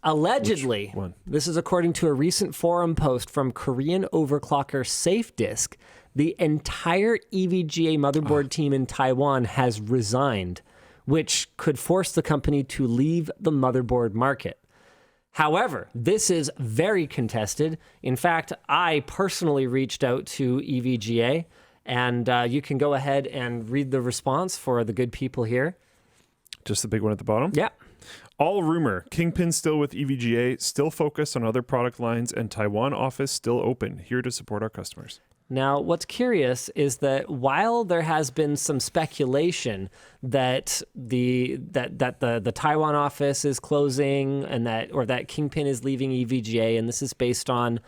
Allegedly, Which one? this is according to a recent forum post from Korean overclocker SafeDisk, the entire EVGA motherboard team in Taiwan has resigned, which could force the company to leave the motherboard market. However, this is very contested. In fact, I personally reached out to EVGA, and you can go ahead and read the response for the good people here. Just the big one at the bottom? Yeah. All rumor. Kingpin still with EVGA, still focused on other product lines, and Taiwan office still open. Here to support our customers. Now, what's curious is that while there has been some speculation that the Taiwan office is closing and that Kingpin is leaving EVGA, and this is based on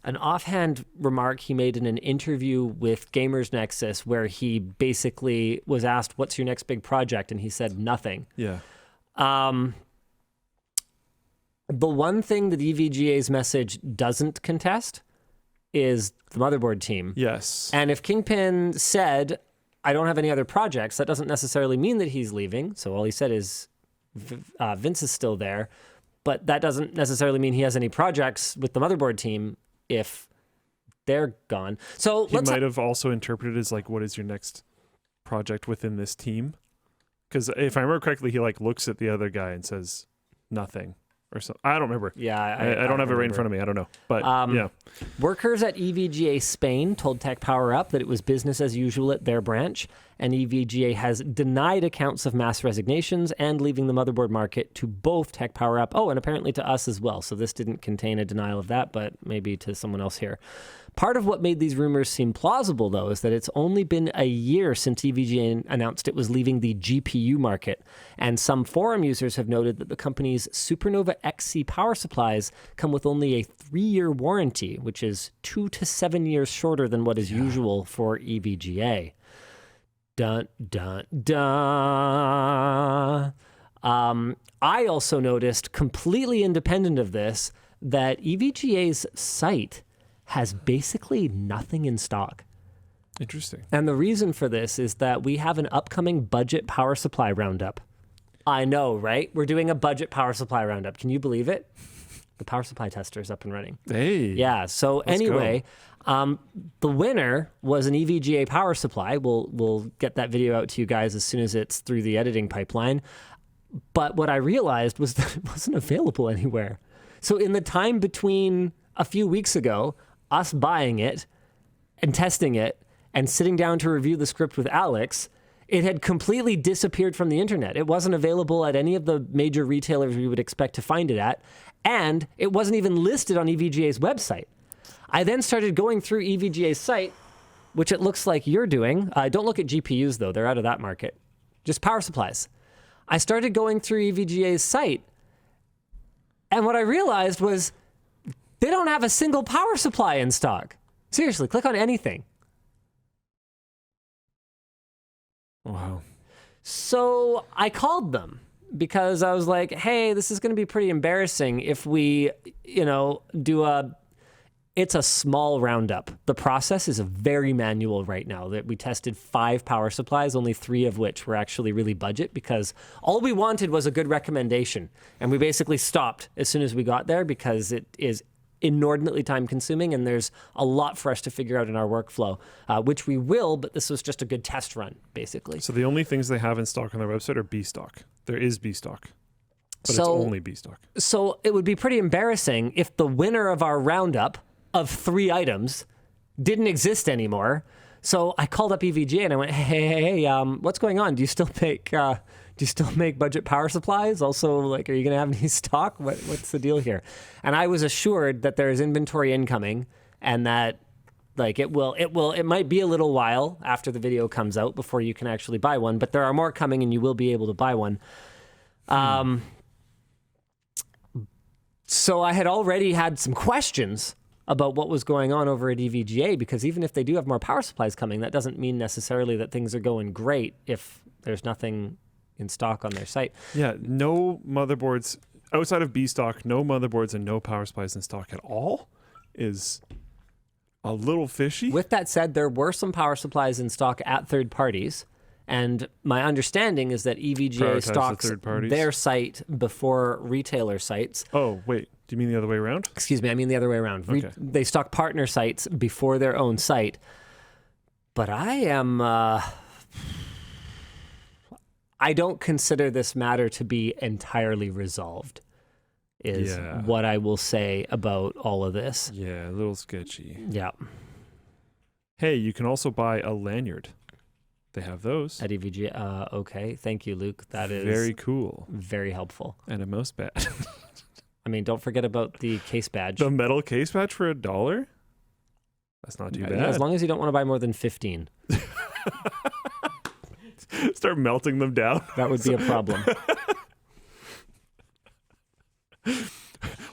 an offhand remark he made in an interview with Gamers Nexus, where he basically was asked, "What's your next big project?" and he said nothing. Yeah. The one thing that EVGA's message doesn't contest is the motherboard team. Yes. And if Kingpin said, "I don't have any other projects," that doesn't necessarily mean that he's leaving. So all he said is Vince is still there, but that doesn't necessarily mean he has any projects with the motherboard team if they're gone. So he might have also interpreted as like, what is your next project within this team? Because if I remember correctly, he like looks at the other guy and says nothing. Or so, I don't remember. Yeah, I don't have it right in front of me. I don't know. But yeah. Workers at EVGA Spain told Tech Power Up that it was business as usual at their branch, and EVGA has denied accounts of mass resignations and leaving the motherboard market to both Tech Power Up, and apparently to us as well. So this didn't contain a denial of that, but maybe to someone else here. Part of what made these rumors seem plausible, though, is that it's only been a year since EVGA announced it was leaving the GPU market, and some forum users have noted that the company's Supernova XC power supplies come with only a 3-year warranty, which is 2 to 7 years shorter than what is usual for EVGA. Dun, dun, dun. I also noticed, completely independent of this, that EVGA's site has basically nothing in stock. Interesting. And the reason for this is that we have an upcoming budget power supply roundup. I know, right? We're doing a budget power supply roundup. Can you believe it? The power supply tester is up and running. Hey. Yeah. So anyway, the winner was an EVGA power supply. We'll get that video out to you guys as soon as it's through the editing pipeline. But what I realized was that it wasn't available anywhere. So in the time between a few weeks ago, us buying it and testing it and sitting down to review the script with Alex, it had completely disappeared from the internet. It wasn't available at any of the major retailers we would expect to find it at, and it wasn't even listed on EVGA's website. I then started going through EVGA's site, which it looks like you're doing. Don't look at GPUs, though. They're out of that market. Just power supplies. I started going through EVGA's site, and what I realized was they don't have a single power supply in stock. Seriously, click on anything. Wow. So I called them because I was like, hey, this is going to be pretty embarrassing if we, it's a small roundup. The process is very manual right now. That we tested 5 power supplies, only 3 of which were actually really budget, because all we wanted was a good recommendation. And we basically stopped as soon as we got there because it is inordinately time consuming and there's a lot for us to figure out in our workflow, which we will, but this was just a good test run, basically. So the only things they have in stock on their website are B stock. There is B stock, but it's only B stock. So it would be pretty embarrassing if the winner of our roundup of 3 items didn't exist anymore. So I called up EVGA and I went, hey, what's going on? Do you still make budget power supplies? Also, like, are you going to have any stock? What's the deal here? And I was assured that there is inventory incoming and that like it might be a little while after the video comes out before you can actually buy one, but there are more coming and you will be able to buy one. So I had already had some questions about what was going on over at EVGA, because even if they do have more power supplies coming, that doesn't mean necessarily that things are going great if there's nothing in stock on their site. Yeah, no motherboards outside of B stock, no motherboards and no power supplies in stock at all is a little fishy. With that said, there were some power supplies in stock at third parties, And my understanding is that EVGA Prioritize the stocks third parties. their site before retailer sites. Oh, wait. Do you mean the other way around? Excuse me, I mean the other way around. Okay. They stock partner sites before their own site. But I am... I don't consider this matter to be entirely resolved, is what I will say about all of this. Yeah, a little sketchy. Yeah. Hey, you can also buy a lanyard. They have those. At EVGA. Okay, thank you, Luke. That is very cool. very helpful. And a mouse pad. I mean, don't forget about the case badge. The metal case badge for $1? That's not too bad. Yeah, as long as you don't want to buy more than 15. Start melting them down. That would be a problem.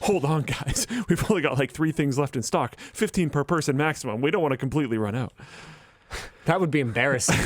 Hold on, guys. We've only got like 3 things left in stock. 15 per person maximum. We don't want to completely run out. That would be embarrassing.